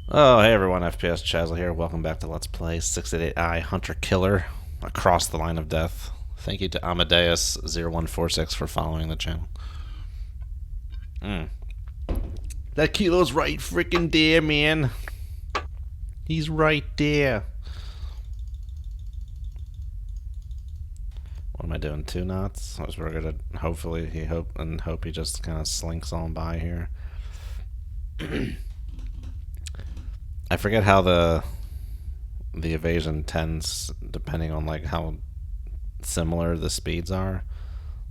Oh, hey everyone, FPS Chazzle here. Welcome back to Let's Play 688i Hunter Killer Across the Line of Death. Thank you to Amadeus0146 for following the channel. That kilo's right freaking there, man. He's right there. What am I doing? 2 knots? We're gonna hopefully hope he just kind of slinks on by here. I forget how the evasion tends depending on like how similar the speeds are.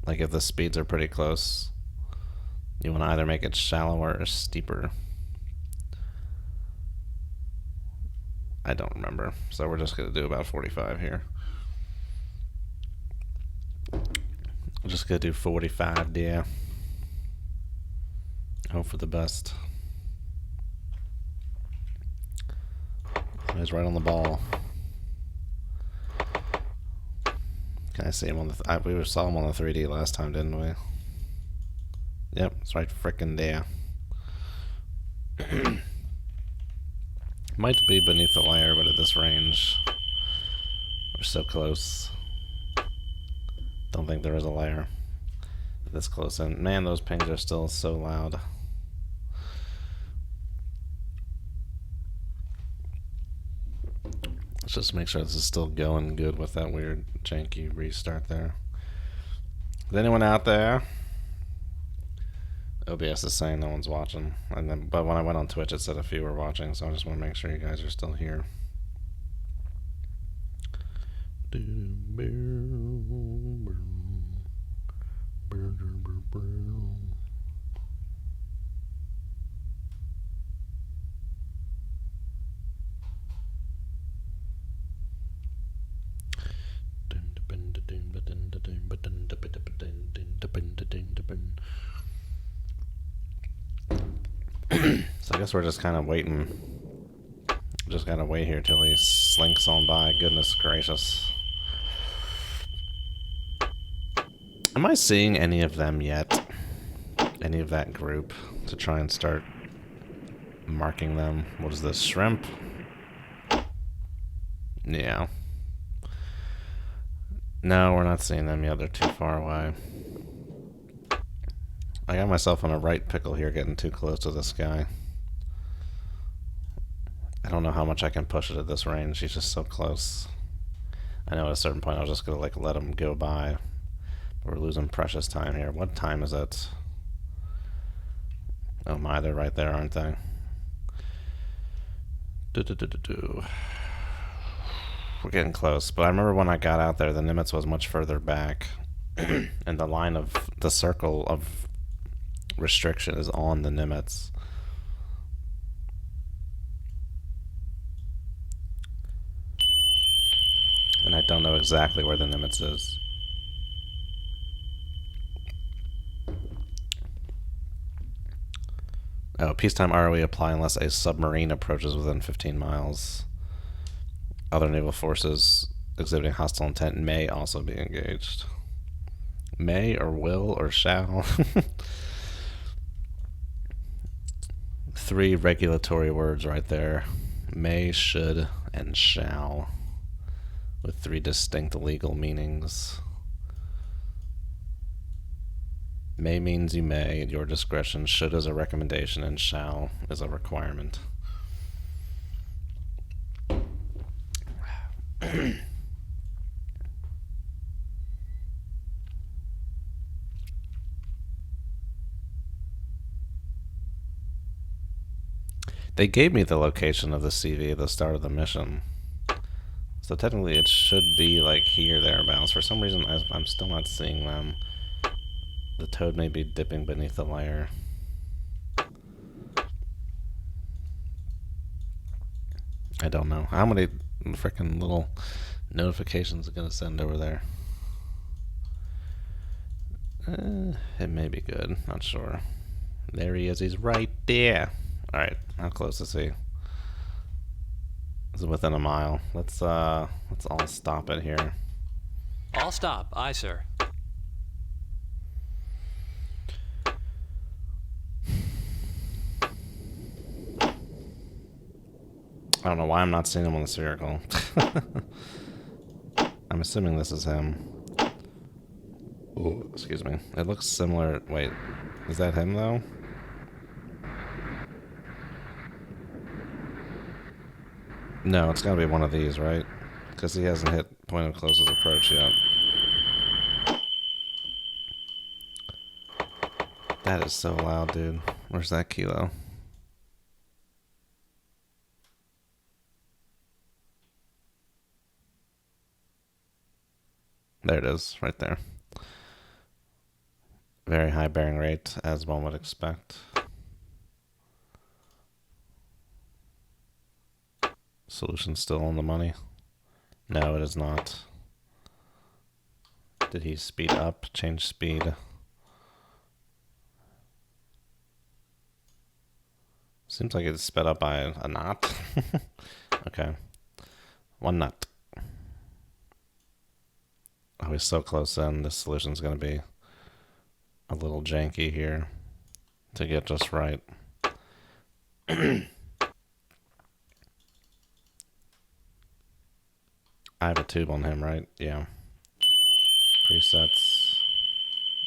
Like if the speeds are pretty close, you want to either make it shallower or steeper. I don't remember, so we're just gonna do about 45 here. I'm just gonna do 45 there. Hope for the best. He's right on the ball. Can I see him on the? We saw him on the 3D last time, didn't we? Yep, it's right frickin' there. Might be beneath the layer, but at this range, we're so close. Don't think there is a layer this close in. Man, those pings are still so loud. Let's just make sure this is still going good with that weird janky restart there. Is anyone out there? OBS is saying no one's watching, but when I went on Twitch it said a few were watching, so I just want to make sure you guys are still here. So I guess we're just kind of waiting. Just gotta wait here till he slinks on by. Goodness gracious. Am I seeing any of them yet? Any of that group to try and start marking them? What is this? Shrimp? Yeah. No, we're not seeing them yet. They're too far away. I got myself in a right pickle here getting too close to this guy. I don't know how much I can push it at this range. He's just so close. I know at a certain point I was just gonna like let him go by. We're losing precious time here. What time is it? Oh my, they're right there, aren't they? We're getting close, but I remember when I got out there, the Nimitz was much further back, and the line of the circle of restriction is on the Nimitz. And I don't know exactly where the Nimitz is. Oh, peacetime ROE apply unless a submarine approaches within 15 miles. Other naval forces exhibiting hostile intent may also be engaged. May or will or shall. 3 regulatory words right there. May, should, and shall. With 3 distinct legal meanings. May means you may at your discretion, should is a recommendation, and shall is a requirement. They gave me the location of the CV at the start of the mission. So technically it should be like here, thereabouts. For some reason I'm still not seeing them. The toad may be dipping beneath the layer. I don't know. How many freaking little notifications are going to send over there? It may be good. Not sure. There he is. He's right there. Alright. How close is he? Is it within a mile? Let's all stop it here. All stop. Aye, sir. I don't know why I'm not seeing him on the spherical. I'm assuming this is him. Ooh, excuse me. It looks similar. Wait, is that him though? No, it's gotta be one of these, right? Because he hasn't hit point of closest approach yet. That is so loud, dude. Where's that kilo? There it is, right there. Very high bearing rate, as one would expect. Solution still on the money? No, it is not. Did he speed up? Change speed? Seems like it's sped up by a knot. Okay. 1 knot. Oh, he's so close in. This solution's going to be a little janky here to get just right. I have a tube on him, right? Yeah. Presets.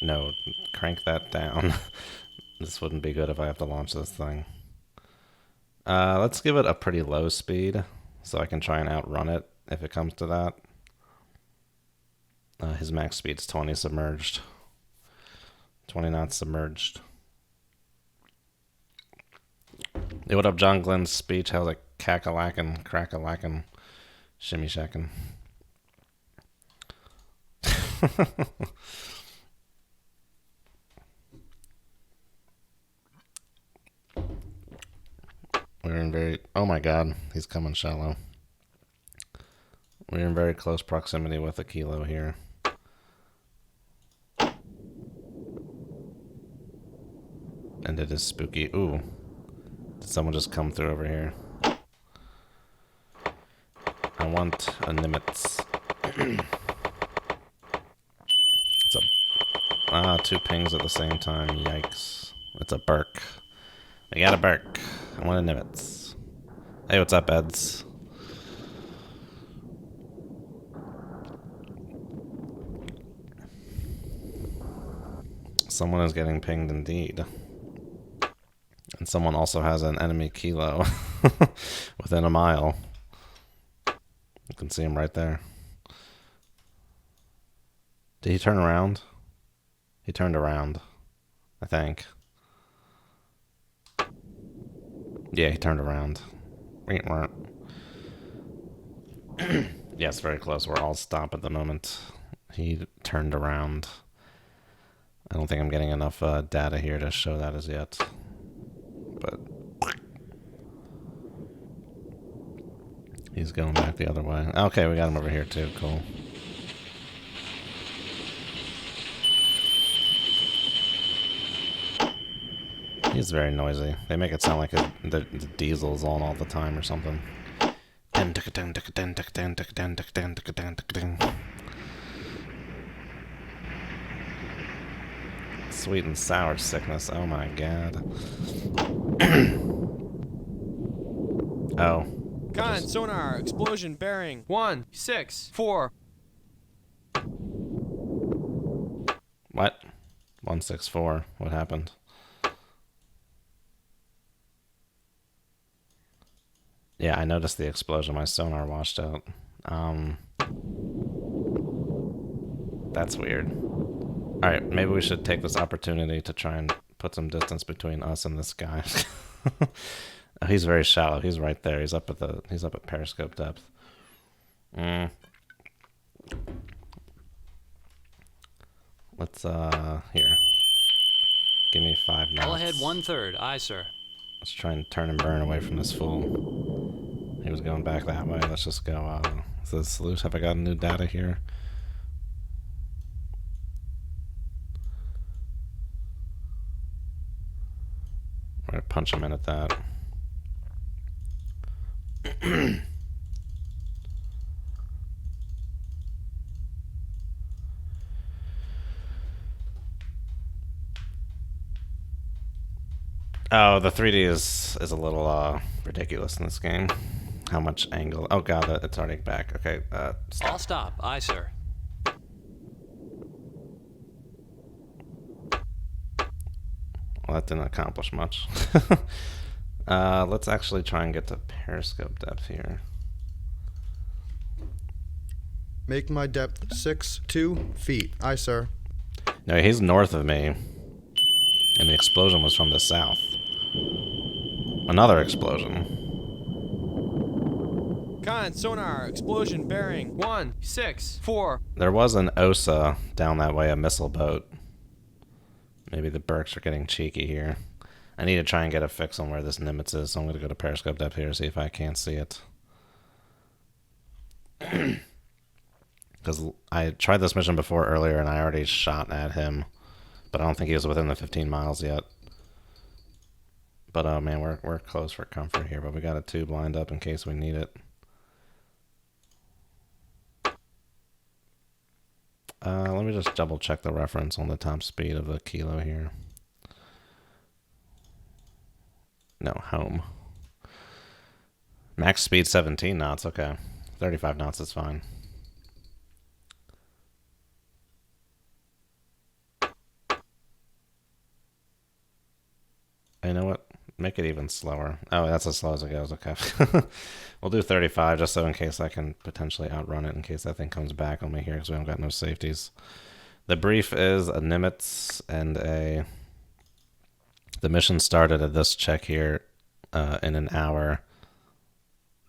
No, crank that down. This wouldn't be good if I have to launch this thing. Let's give it a pretty low speed so I can try and outrun it if it comes to that. His max speed's 20 submerged. 20 knots submerged. Hey, what up, John Glenn's speech? How's it cack-a-lackin', crack-a-lackin', shimmy-shackin'? We're in very... Oh my god, he's coming shallow. We're in very close proximity with a kilo here. And it is spooky. Ooh. Did someone just come through over here? I want a Nimitz. It's a... two pings at the same time. Yikes. It's a Burke. I got a Burke. I want a Nimitz. Hey, what's up, Eds? Someone is getting pinged indeed. And someone also has an enemy kilo within a mile. You can see him right there. Did he turn around? He turned around, I think. Yeah, he turned around. Yes, very close. We're all stopped at the moment. He turned around. I don't think I'm getting enough data here to show that as yet. But he's going back the other way. Okay, we got him over here too. Cool. He's very noisy. They make it sound like the diesel's on all the time or something. Sweet and sour sickness. Oh my god. Oh. Con, sonar, explosion, bearing. 1, 6, 4. What? 164. What happened? Yeah, I noticed the explosion. My sonar washed out. That's weird. Alright, maybe we should take this opportunity to try and put some distance between us and this guy. Oh, he's very shallow. He's right there. He's up at periscope depth. Let's here. Give me 5 knots. All ahead 1/3. Aye, sir. Let's try and turn and burn away from this fool. He was going back that way. Let's just go. So salute. Have I got new data here? We're gonna punch him in at that. Oh, the 3D is a little ridiculous in this game. how much angle. Oh god, it's already back. Okay, stop. All stop. Aye, sir. Well, that didn't accomplish much. Let's actually try and get to periscope depth here. Make my depth 6'2" feet. Aye, sir. No, he's north of me. And the explosion was from the south. Another explosion. Con, sonar, explosion bearing 164. There was an OSA down that way, a missile boat. Maybe the Burks are getting cheeky here. I need to try and get a fix on where this Nimitz is, so I'm going to go to periscope depth here to see if I can't see it. Because I tried this mission before earlier and I already shot at him. But I don't think he was within the 15 miles yet. But oh man, we're close for comfort here, but we got a tube lined up in case we need it. Let me just double check the reference on the top speed of the Kilo here. No, home. Max speed 17 knots, okay. 35 knots is fine. You know what? Make it even slower. Oh, that's as slow as it goes, okay. We'll do 35 just so in case I can potentially outrun it in case that thing comes back on me here because we haven't got no safeties. The brief is a Nimitz and a... The mission started at this check here in an hour.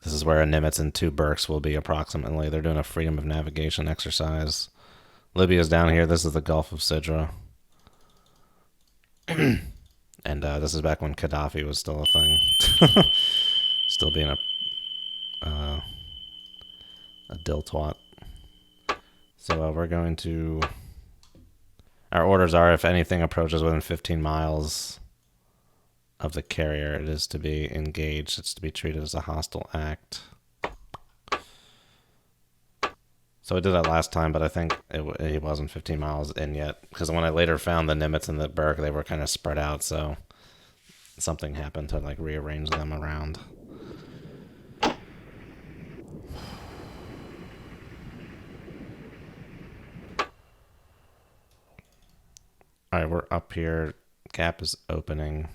This is where a Nimitz and 2 Burks will be approximately. They're doing a freedom of navigation exercise. Libya's down here. This is the Gulf of Sidra. And this is back when Gaddafi was still a thing. Still being a diltwat. So we're going to... Our orders are if anything approaches within 15 miles of the carrier, it is to be engaged. It's to be treated as a hostile act. So I did that last time, but I think it wasn't 15 miles in yet. Because when I later found the Nimitz and the Burke, they were kind of spread out, so something happened to like rearrange them around. Alright, we're up here. Gap is opening.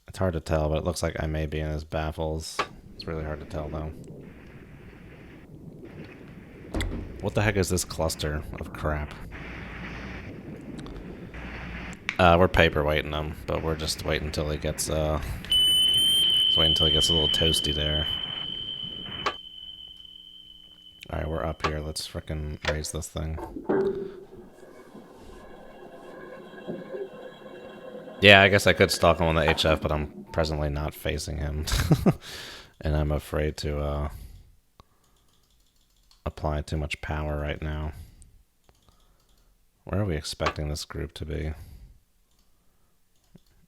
It's hard to tell, but it looks like I may be in his baffles. It's really hard to tell, though. What the heck is this cluster of crap? We're paperweighting him, but we're just waiting until he gets, let's wait until he gets a little toasty there. Alright, we're up here. Let's frickin' raise this thing. Yeah, I guess I could stalk him on the HF, but I'm presently not facing him. And I'm afraid to apply too much power right now. Where are we expecting this group to be?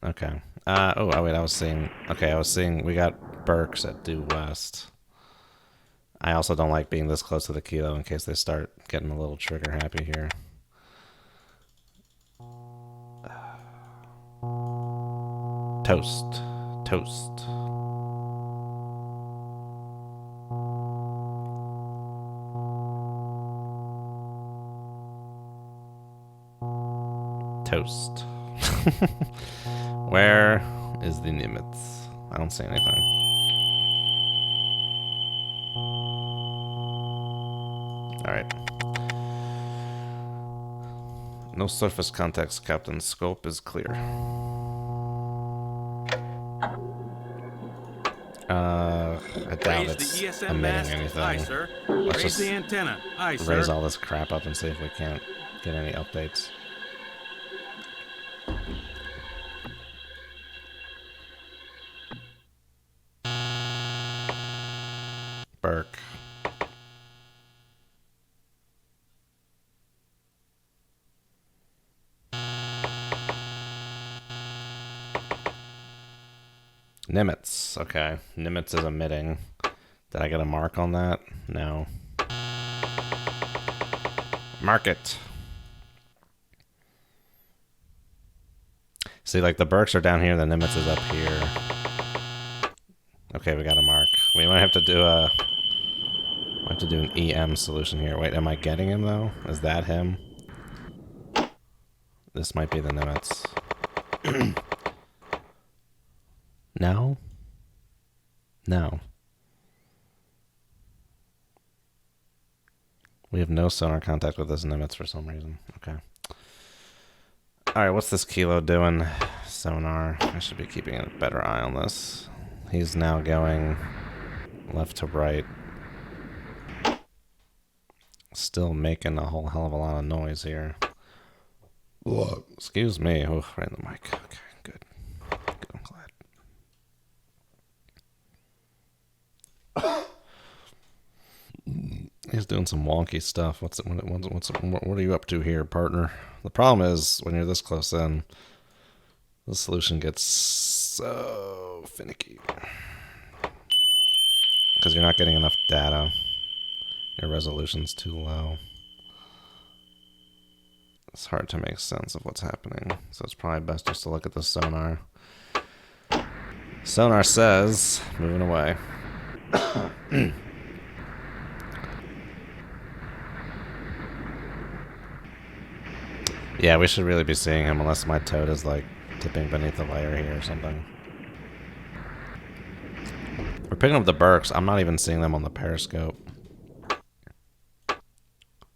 Okay. Oh wait, I was seeing... Okay, I was seeing we got Burks at due west. I also don't like being this close to the Kilo in case they start getting a little trigger happy here. Toast. Toast. Toast. Where is the Nimitz? I don't see anything. Alright. No surface context, Captain. Scope is clear. I doubt it's emitting anything. Aye, sir. Let's Raise just the antenna. Aye, sir. raise all this crap up and see if we can't get any updates. Burke. Nimitz. Okay. Nimitz is emitting. Did I get a mark on that? No. Mark it. See, like the Burks are down here, the Nimitz is up here. Okay, we got a mark. We might have to do a... I have to do an EM solution here. Wait, am I getting him, though? Is that him? This might be the Nimitz. No? No. We have no sonar contact with this Nimitz for some reason. Okay. Alright, what's this Kilo doing? Sonar. I should be keeping a better eye on this. He's now going left to right. Still making a whole hell of a lot of noise here. Whoa. Excuse me. Oh, right in the mic. Okay, good. Good, I'm glad. He's doing some wonky stuff. What are you up to here, partner? The problem is, when you're this close in, the solution gets so finicky. Because you're not getting enough data. Your resolution's too low. It's hard to make sense of what's happening. So it's probably best just to look at the sonar. Sonar says, moving away. Yeah, we should really be seeing him unless my toad is like tipping beneath the layer here or something. We're picking up the Burks. I'm not even seeing them on the periscope.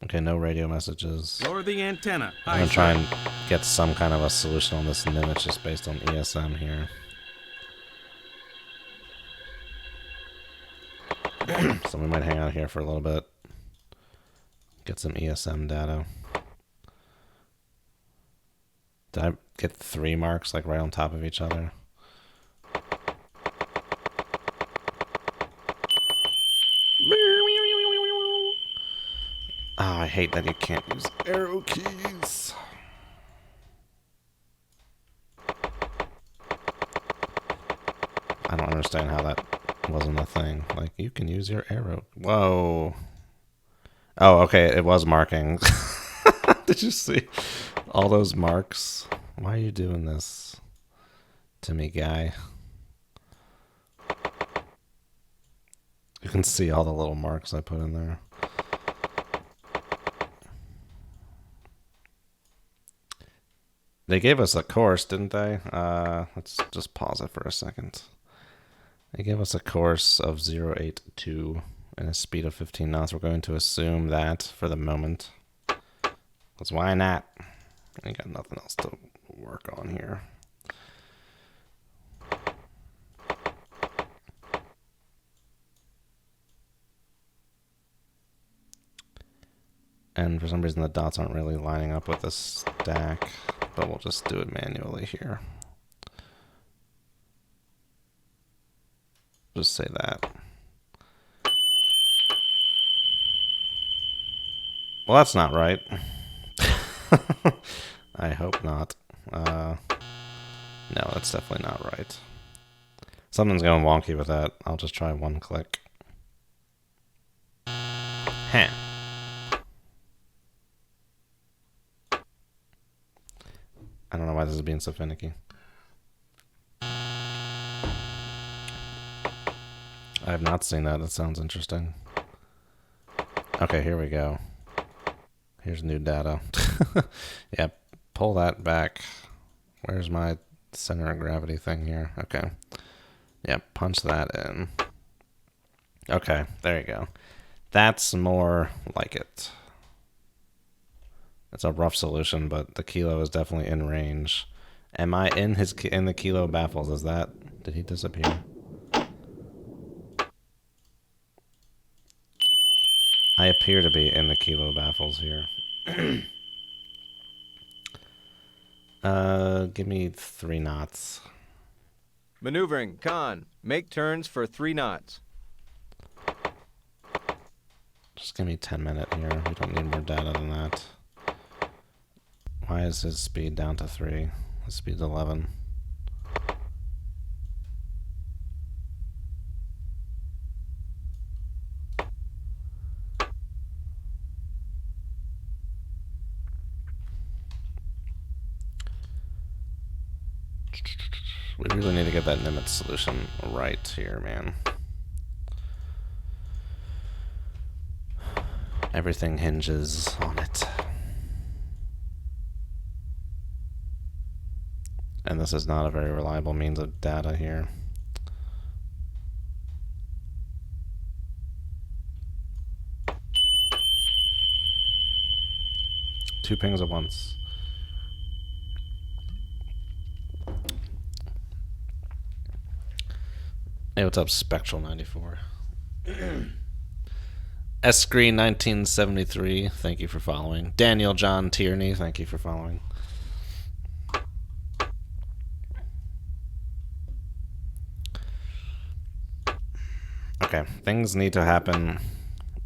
Okay, no radio messages. Lower the antenna. I'm gonna try and get some kind of a solution on this Nimitz just based on ESM here. So we might hang out here for a little bit. Get some ESM data. Did I get 3 marks like right on top of each other? Oh, I hate that you can't use arrow keys. I don't understand how that wasn't a thing. Like, you can use your arrow. Whoa. Oh, okay, it was marking. Did you see all those marks? Why are you doing this to me, guy? You can see all the little marks I put in there. They gave us a course, didn't they? Let's just pause it for a second. They gave us a course of 082 and a speed of 15 knots. We're going to assume that for the moment. Because why not? I got nothing else to work on here. And for some reason the dots aren't really lining up with this stack, but we'll just do it manually here. Just say that. Well, that's not right. I hope not. No, that's definitely not right. Something's going wonky with that. I'll just try one click. Huh. I don't know why this is being so finicky. I have not seen that. That sounds interesting. Okay, here we go. Here's new data. Yeah, pull that back. Where's my center of gravity thing here? Okay. Yeah, punch that in. Okay, there you go. That's more like it. It's a rough solution, but the Kilo is definitely in range. Am I in the Kilo baffles? Is that... Did he disappear? I appear to be in the Kilo baffles here. Give me 3 knots. Maneuvering, con. Make turns for 3 knots. Just give me 10 minutes here. We don't need more data than that. Why is his speed down to 3? His speed's 11. We really need to get that Nimitz solution right here, man. Everything hinges on it. And this is not a very reliable means of data here. Two pings at once. Hey, what's up, Spectral 94? S Screen 1973, thank you for following. Daniel John Tierney, thank you for following. Okay, things need to happen.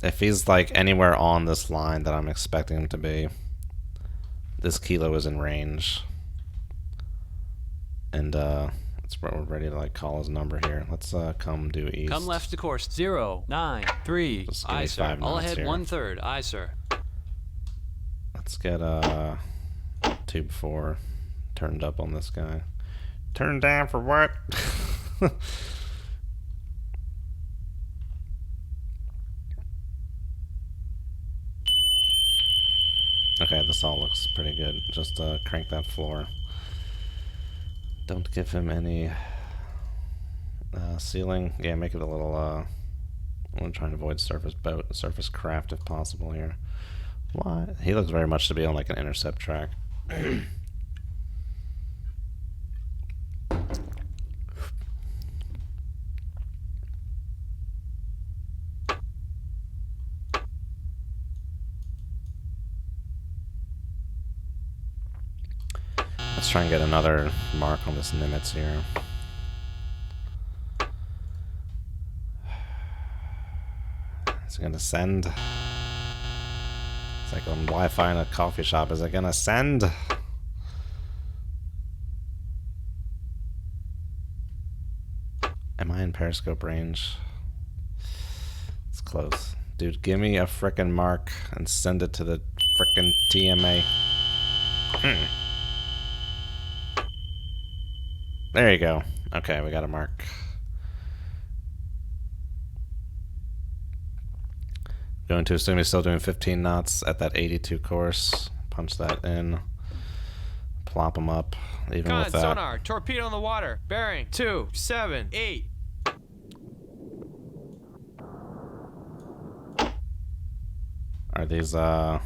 If he's like anywhere on this line that I'm expecting him to be, this Kilo is in range. And we're ready to like call his number here. Let's come due east. Come left to course 093. Just give me Aye, sir. 5 All knots ahead here. 1/3. Aye, sir. Let's get tube 4 turned up on this guy. Turned down for what? Okay, this all looks pretty good. Just crank that floor. Don't give him any ceiling. Yeah, make it a little. I'm trying to avoid surface craft if possible here. Why? He looks very much to be on like an intercept track. Let's try and get another mark on this Nimitz here. Is it gonna send? It's like on Wi-Fi in a coffee shop. Is it gonna send? Am I in periscope range? It's close. Dude, give me a frickin' mark and send it to the frickin' TMA. There you go. Okay, we got a mark. Going to assume he's still doing 15 knots at that 82 course. Punch that in. Plop him up. Even Con, with that. sonar, torpedo in the water. Bearing 278. Are these are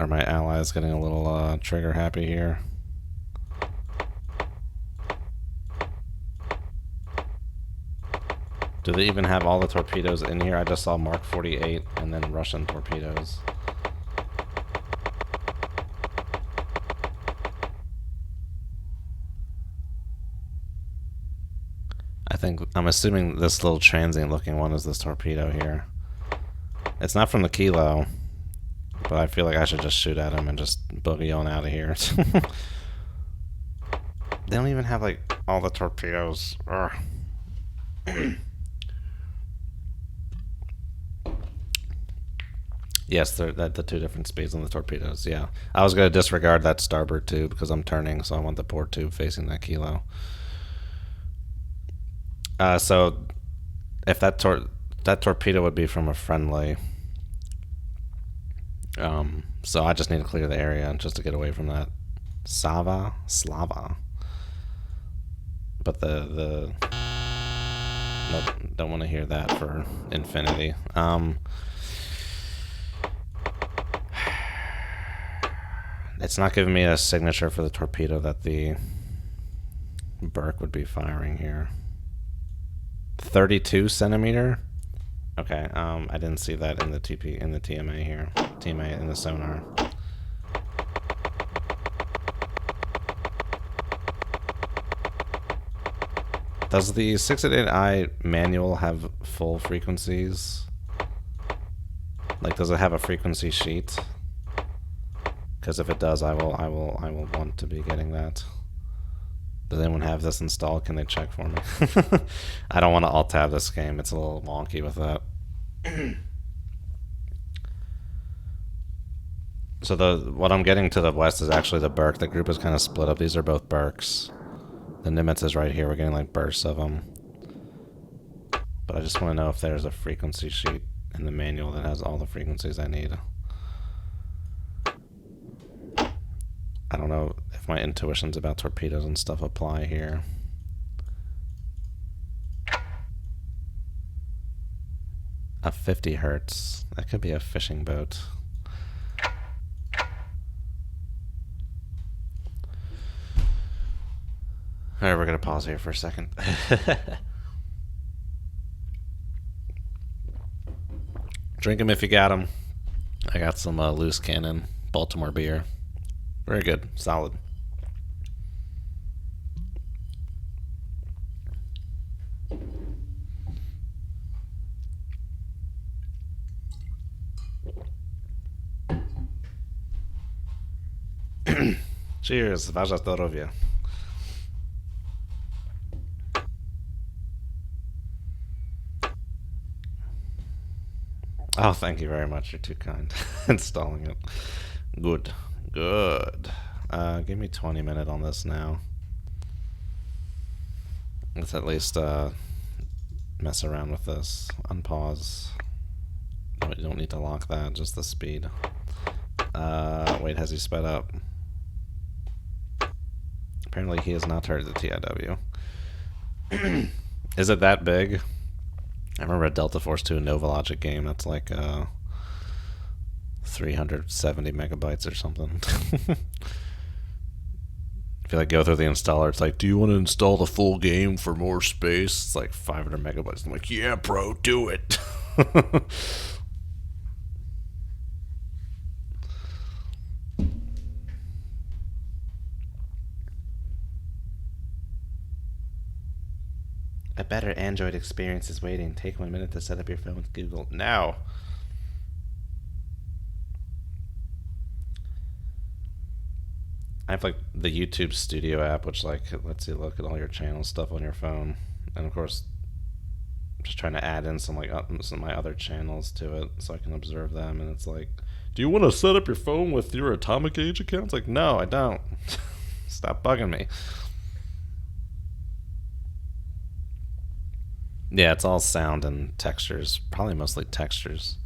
my allies getting a little trigger happy here? Do they even have all the torpedoes in here? I just saw Mark 48 and then Russian torpedoes. I'm assuming this little transient looking one is this torpedo here. It's not from the Kilo, but I feel like I should just shoot at him and just boogie on out of here. They don't even have like all the torpedoes. Yes, they're the two different speeds on the torpedoes. Yeah, I was gonna disregard that starboard tube because I'm turning, so I want the port tube facing that Kilo. So if that torpedo would be from a friendly, so I just need to clear the area just to get away from that Slava. But nope, don't want to hear that for infinity. It's not giving me a signature for the torpedo that the Burke would be firing here. 32 centimeter. Okay, I didn't see that in the TMA here. TMA in the sonar. Does the 688i manual have full frequencies? Like, does it have a frequency sheet? Because if it does, I will want to be getting that. Does anyone have this installed? Can they check for me? I don't want to alt-tab this game. It's a little wonky with that. So what I'm getting to the west is actually the Burke. The group is kind of split up. These are both Burks. The Nimitz is right here. We're getting like bursts of them. But I just want to know if there's a frequency sheet in the manual that has all the frequencies I need. I don't know if my intuitions about torpedoes and stuff apply here. A 50 hertz. That could be a fishing boat. Alright, we're going to pause here for a second. Drink them if you got them. I got some loose cannon Baltimore beer. Very good. Solid. Cheers. Wasze zdrowie. Oh, thank you very much. You're too kind. Installing it. Good. Good. Give me 20 minutes on this now. Let's at least mess around with this. Unpause. No, you don't need to lock that, just the speed. Wait, has he sped up? Apparently he has not heard the TIW. Is it that big? I remember a Delta Force 2 Novalogic game that's like 370 megabytes or something. If you like go through the installer, it's like, do you want to install the full game for more space? It's like 500 megabytes. I'm like, yeah, bro, do it. A better Android experience is waiting. Take 1 minute to set up your phone with Google now. I have like the YouTube Studio app, which like lets you look at all your channel stuff on your phone, and of course, I'm just trying to add in some some of my other channels to it so I can observe them. And it's like, do you want to set up your phone with your Atomic Age account? It's like, no, I don't. Stop bugging me. Yeah, it's all sound and textures. Probably mostly textures.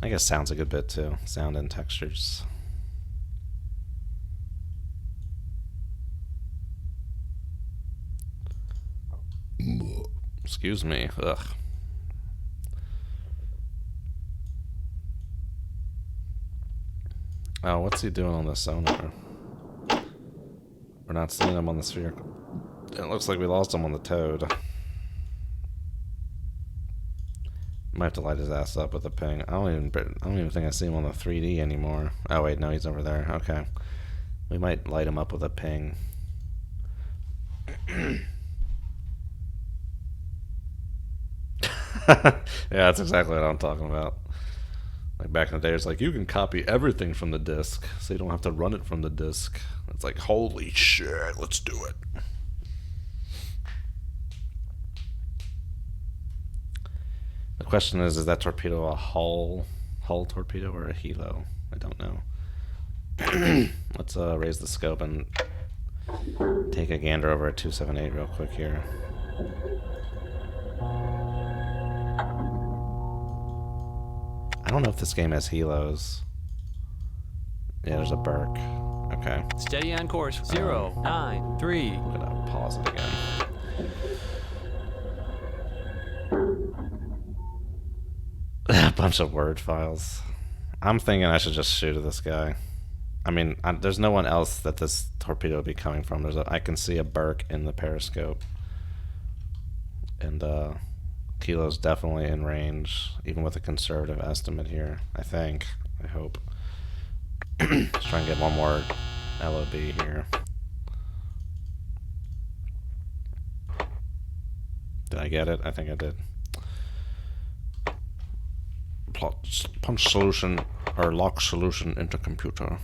I guess sound's a good bit too. Sound and textures. Excuse me. Ugh. Oh, what's he doing on the sonar? We're not seeing him on the sphere. It looks like we lost him on the Toad. Might have to light his ass up with a ping. I don't even think I see him on the 3D anymore. Oh wait, no, he's over there. Okay, we might light him up with a ping. Yeah, that's exactly what I'm talking about. Like back in the day, it's like you can copy everything from the disk, so you don't have to run it from the disk. It's like, holy shit, let's do it. The question is that torpedo a hull torpedo or a helo? I don't know. Let's raise the scope and take a gander over at 278 real quick here. I don't know if this game has helos. Yeah, there's a Burke. Okay. Steady on course. 093. I'm gonna pause it again. A bunch of word files. I'm thinking I should just shoot at this guy. I mean, there's no one else that this torpedo would be coming from. I can see a Burke in the periscope. And Kilo's definitely in range, even with a conservative estimate here, I think. I hope. Let's try and get one more LOB here. Did I get it? I think I did. Punch solution or lock solution into computer.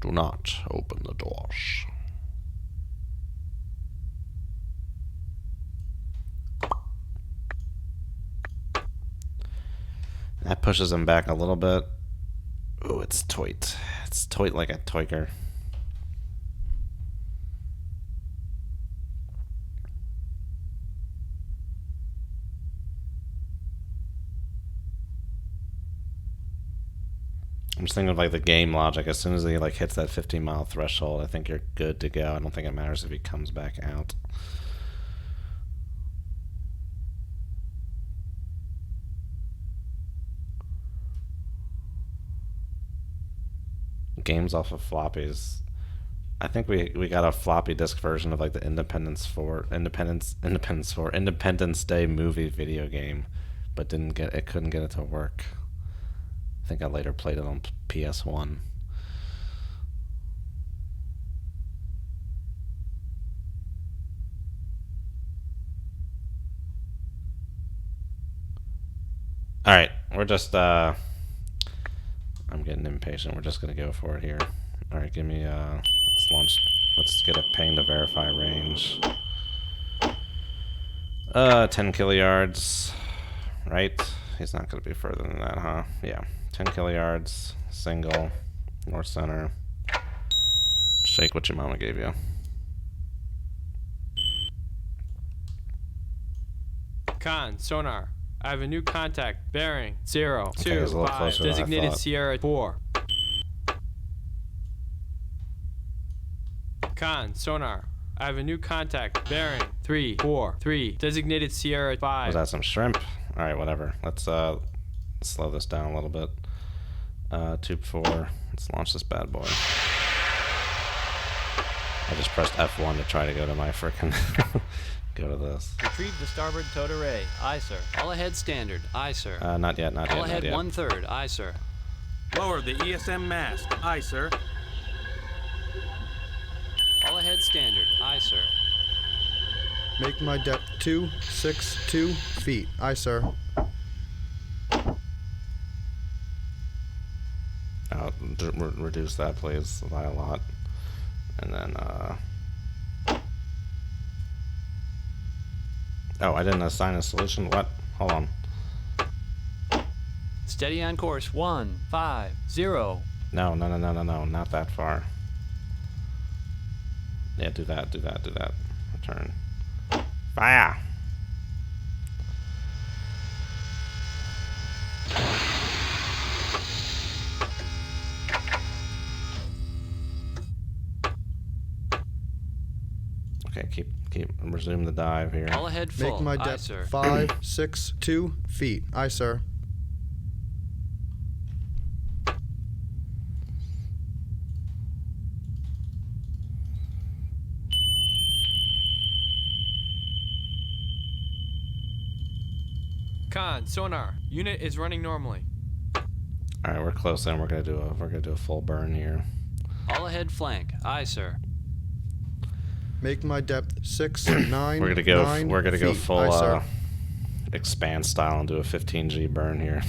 Do not open the doors. That pushes him back a little bit. Oh, it's toit. It's toit like a toiker. I'm just thinking of like the game logic. As soon as he like hits that 15-mile threshold, I think you're good to go. I don't think it matters if he comes back out. Games off of floppies. I think we got a floppy disk version of like the Independence Day movie video game, but couldn't get it to work. I think I later played it on PS1. All right, we're just I'm getting impatient. We're just gonna go for it here. All right, give me let's launch. Let's get a ping to verify range. 10 kiluyards, right? He's not gonna be further than that, huh? Yeah, 10 kiluyards, single, north center. Shake what your mama gave you. Con, sonar. I have a new contact. Bearing 0, Okay, 2, he's a little 5. closer than I Designated thought. Sierra 4. Con, sonar. I have a new contact. Bearing 3, 4, 3. Designated Sierra 5. Was that some shrimp? All right, whatever. Let's slow this down a little bit. Tube 4. Let's launch this bad boy. I just pressed F1 to try to go to my frickin' go to this. Retrieve the starboard towed array. Aye, sir. All ahead standard. Aye, sir. Not yet, not yet, All not ahead yet. 1/3. Aye, sir. Lower the ESM mast. Aye, sir. All ahead standard. Aye, sir. Make my depth 262 feet. Aye, sir. Reduce that, please, by a lot. And then, oh, I didn't assign a solution? What? Hold on. Steady on course. 1, 5, 0. No, not that far. Yeah, do that. Return. Fire! Okay, keep resume the dive here. All ahead full. Make my Aye, depth sir. 562 feet. Aye, sir. Con, sonar. Unit is running normally. All right, we're close. Then we're gonna do a full burn here. All ahead flank. Aye, sir. Make my depth 699 We're gonna go feet. full Aye, sir. expand style and do a 15G burn here.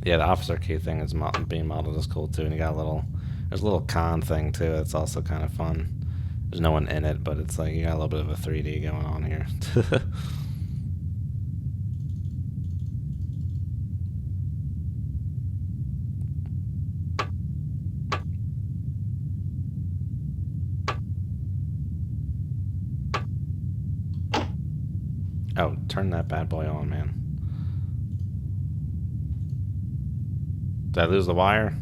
Yeah, the officer key thing is being modeled is cool too, and you got there's a little con thing too. It's also kind of fun. There's no one in it, but it's like you got a little bit of a 3D going on here. Oh, turn that bad boy on, man. Did I lose the wire?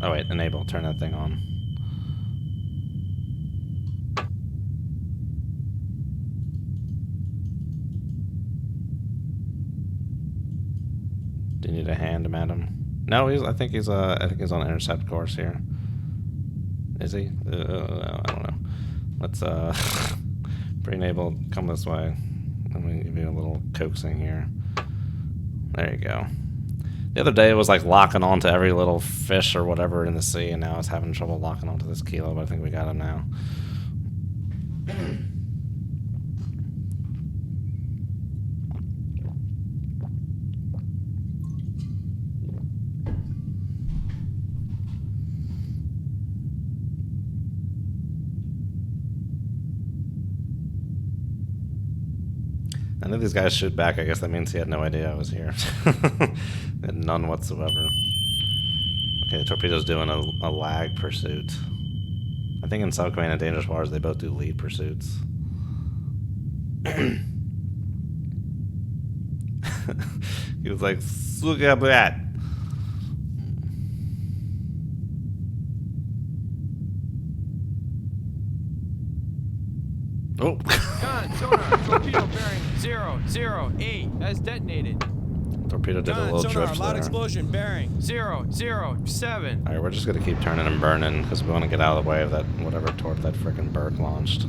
Oh wait, enable, turn that thing on. Do you need a hand, madam? No, I think he's on intercept course here. Is he? I don't know. Let's pre-enable, come this way. Let me give you a little coaxing here. There you go. The other day it was like locking onto every little fish or whatever in the sea, and now it's having trouble locking onto this kilo, but I think we got him now. I know these guys shoot back. I guess that means he had no idea I was here. And none whatsoever. Okay, the Torpedo's doing a lag pursuit. I think in South Korean and Dangerous Waters they both do lead pursuits. He was like, look at that. Oh. Con, sonar, torpedo bearing 008 has detonated. Torpedo did a little drift there. explosion bearing. 007. Alright, we're just gonna keep turning and burning because we want to get out of the way of that whatever torp that frickin' bird launched.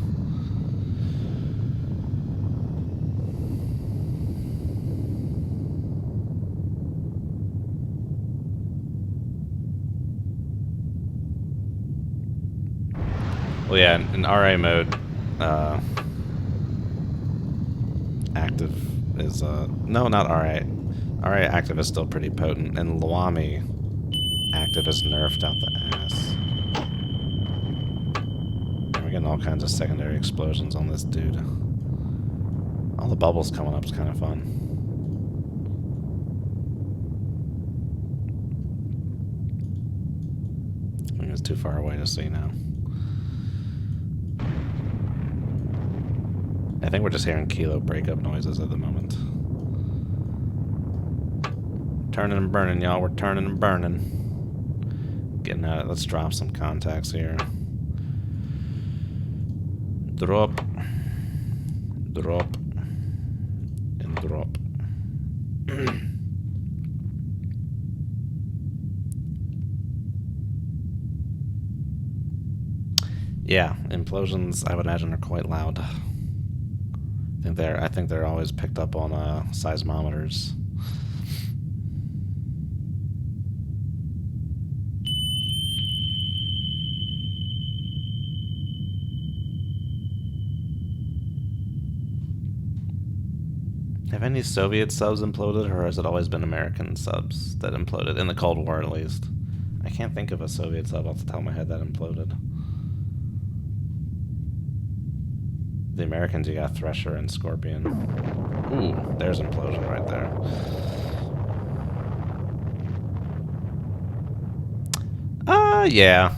Well, yeah, in RA mode, active is no, not RA. RA active is still pretty potent, and Luami active is nerfed out the ass. And we're getting all kinds of secondary explosions on this dude. All the bubbles coming up is kind of fun. I think it's too far away to see now. I think we're just hearing kilo breakup noises at the moment. Turning and burning, y'all. We're turning and burning. Getting at it. Let's drop some contacts here. Drop. Drop. And drop. Yeah, implosions, I would imagine, are quite loud. I think they're always picked up on seismometers. Have any Soviet subs imploded, or has it always been American subs that imploded? In the Cold War, at least. I can't think of a Soviet sub off the top of my head that imploded. The Americans, you got Thresher and Scorpion. Ooh, there's implosion right there. Yeah.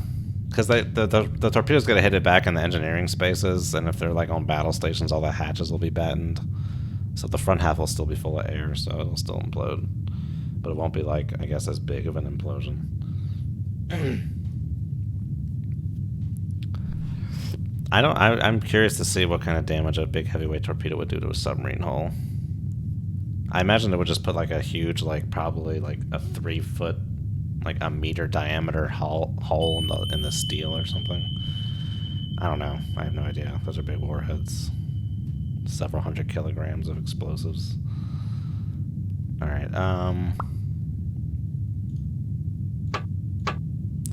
Because the torpedo's going to hit it back in the engineering spaces, and if they're like on battle stations, all the hatches will be battened. So the front half will still be full of air, so it'll still implode. But it won't be like, I guess, as big of an implosion. I'm curious to see what kind of damage a big heavyweight torpedo would do to a submarine hull. I imagine it would just put like a huge, like probably like a 3-foot, like a meter diameter hole in the steel or something. I don't know. I have no idea. Those are big warheads. Several hundred kilograms of explosives. Alright,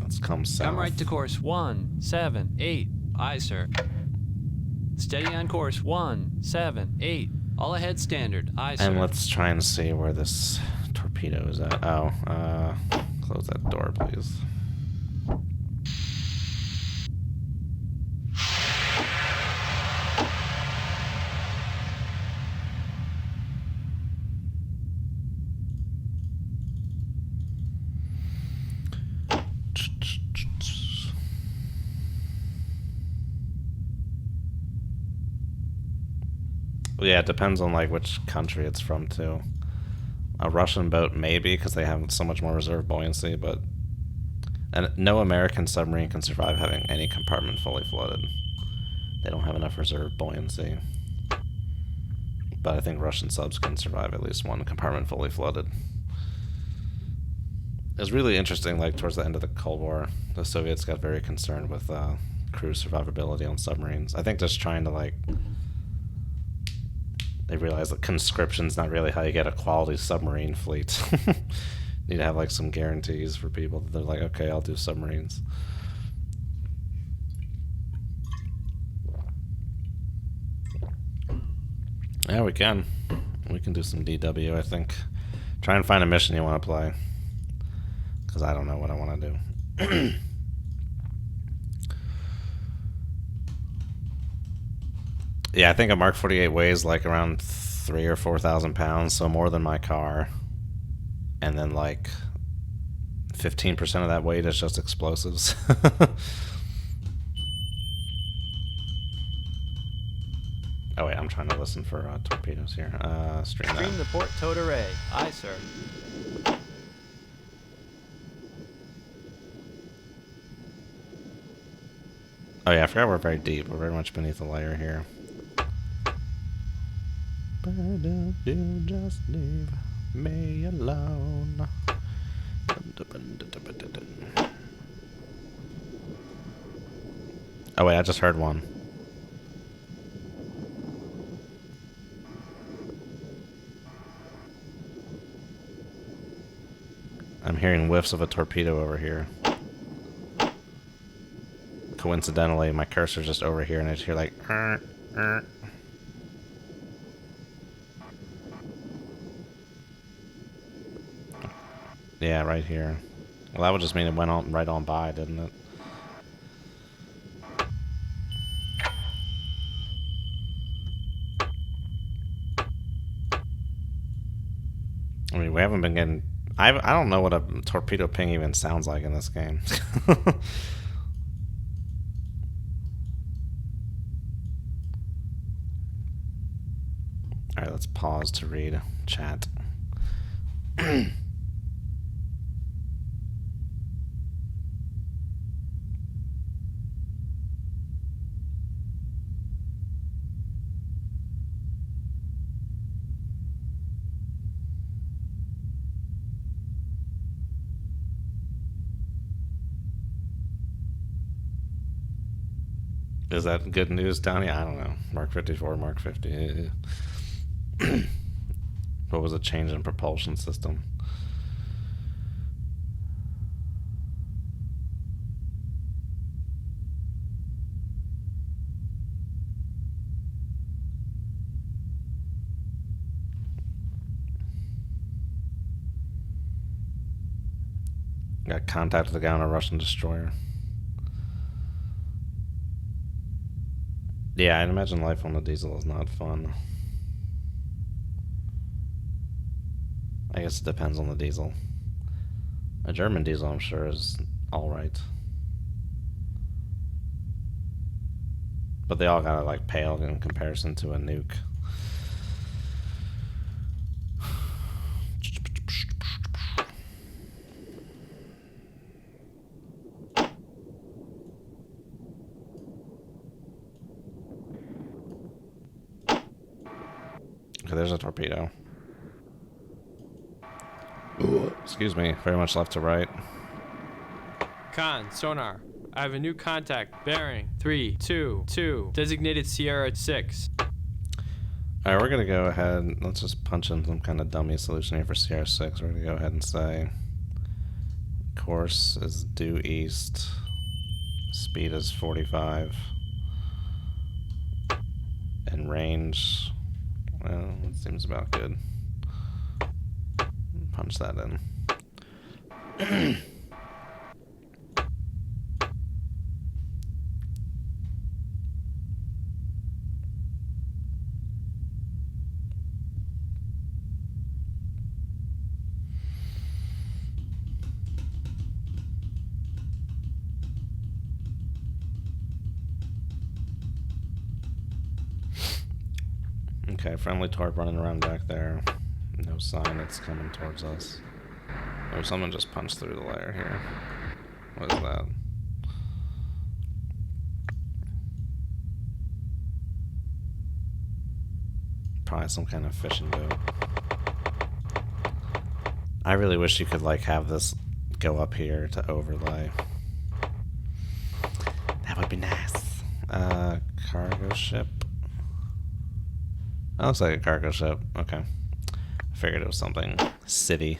let's come south. Come right to course 178. Aye, sir. Steady on course 178. All ahead standard. Aye, sir. And let's try and see where this torpedo is at. Oh, close that door, please. Yeah, it depends on like which country it's from too. A Russian boat maybe, because they have so much more reserve buoyancy, but no American submarine can survive having any compartment fully flooded. They don't have enough reserve buoyancy. But I think Russian subs can survive at least one compartment fully flooded. It was really interesting, like towards the end of the Cold War, the Soviets got very concerned with crew survivability on submarines. I think just trying to like... They realize that conscription's not really how you get a quality submarine fleet. Need to have like some guarantees for people that they're like, okay, I'll do submarines. Yeah, we can. We can do some DW, I think. Try and find a mission you want to play. Because I don't know what I want to do. Yeah, I think a Mark 48 weighs like around 3 or 4,000 pounds, so more than my car. And then like 15% of that weight is just explosives. Oh wait, I'm trying to listen for torpedoes here. Stream that. Stream the port towed array. Aye, sir. Oh yeah, I forgot we're very deep. We're very much beneath the layer here. Just leave me alone. Oh wait, I just heard one. I'm hearing whiffs of a torpedo over here. Coincidentally, my cursor's just over here, and I just hear like. Yeah, right here. Well, that would just mean it went on right on by, didn't it? I mean, we haven't been getting. I don't know what a torpedo ping even sounds like in this game. Alright, let's pause to read chat. Is that good news, Donnie? I don't know. Mark 54, Mark 50. What was a change in propulsion system? Got contact with the guy on a Russian destroyer. Yeah, I'd imagine life on the diesel is not fun. I guess it depends on the diesel. A German diesel, I'm sure, is alright. But they all gotta, like, pale in comparison to a nuke. Okay, there's a torpedo. Excuse me, very much left to right. Con, sonar. I have a new contact. Bearing 322. Designated Sierra 6. Alright, we're gonna go ahead. Let's just punch in some kind of dummy solution here for CR6. We're gonna go ahead and say course is due east. Speed is 45. And range, well, it seems about good. Punch that in. Okay, friendly torp running around back there. No sign it's coming towards us. Oh, someone just punched through the layer here. What is that? Probably some kind of fishing boat. I really wish you could, like, have this go up here to overlay. That would be nice. Cargo ship. That looks like a cargo ship. Okay. I figured it was something city.